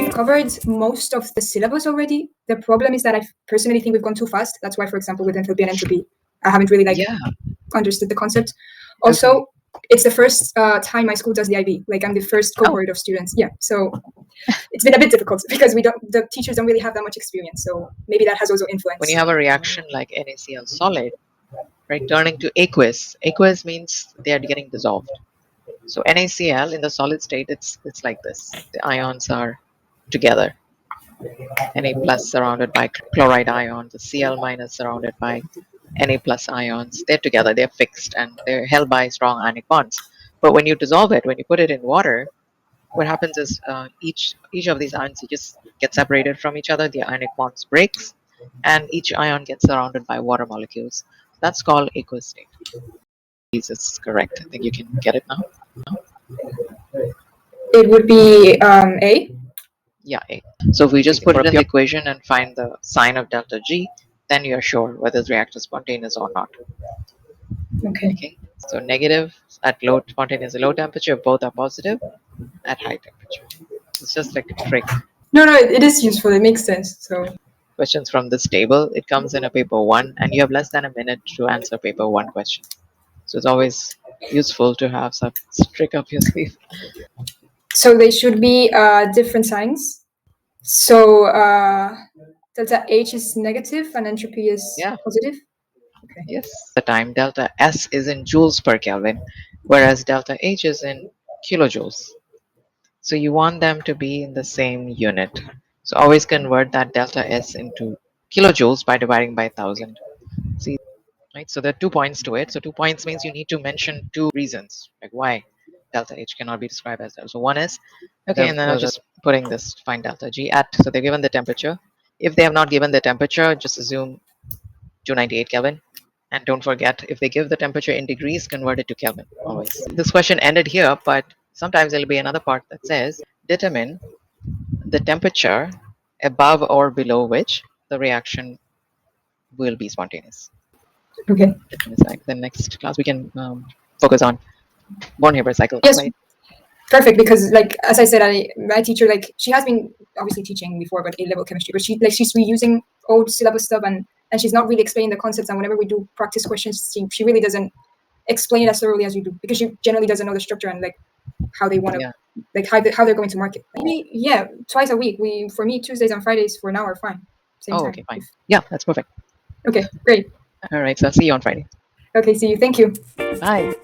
we've covered most of the syllabus already. The problem is that I personally think we've gone too fast. That's why, for example, with enthalpy and entropy, I haven't really understood the concept. Also, it's the first time my school does the IB. Like, I'm the first cohort of students. Yeah, so it's been a bit difficult because the teachers don't really have that much experience. So maybe that has also influenced. When you have a reaction like NaCl solid, right, turning to aqueous means they are getting dissolved. So NaCl in the solid state, it's like this. The ions are together. Na plus surrounded by chloride ion, the Cl minus surrounded by Na plus ions. They're together, they're fixed, and they're held by strong ionic bonds. But when you dissolve it, when you put it in water, what happens is each of these ions just get separated from each other. The ionic bonds breaks, and each ion gets surrounded by water molecules. That's called aqueous state. This is correct. I think you can get it now. It would be A. Yeah, A. So if we just put it in the equation and find the sign of delta G, then you're sure whether the reactor is spontaneous or not. Okay. So negative at low spontaneous low temperature, both are positive at high temperature. It's just like a trick. No, it is useful. It makes sense. So questions from this table, it comes in a paper 1, and you have less than a minute to answer paper 1 question. So it's always useful to have some trick up your sleeve. So they should be different signs. So delta H is negative and entropy is positive. Okay. Yes. The time delta S is in joules per Kelvin, whereas delta H is in kilojoules. So you want them to be in the same unit. So always convert that delta S into kilojoules by dividing by 1000. See, right? So there are 2 points to it. So 2 points means you need to mention 2 reasons, like why delta H cannot be described as that. So one is, okay, and then I'm just putting this find delta G at, so they're given the temperature. If they have not given the temperature, just assume 298 Kelvin. And don't forget, if they give the temperature in degrees, convert it to Kelvin, always. This question ended here, but sometimes there'll be another part that says, determine the temperature above or below which the reaction will be spontaneous. Okay. The next class we can focus on Born-Haber cycle. Yes. Right? Perfect, because like as I said, my teacher, like, she has been obviously teaching before about A-level chemistry, but she's reusing old syllabus stuff and she's not really explaining the concepts. And whenever we do practice questions, she really doesn't explain it as thoroughly as you do, because she generally doesn't know the structure and like how they want to, like how they're going to market. Maybe twice a week. For me, Tuesdays and Fridays for now are fine. Same time. Okay, fine. Yeah, that's perfect. Okay, great. All right, so I'll see you on Friday. Okay, see you. Thank you. Bye.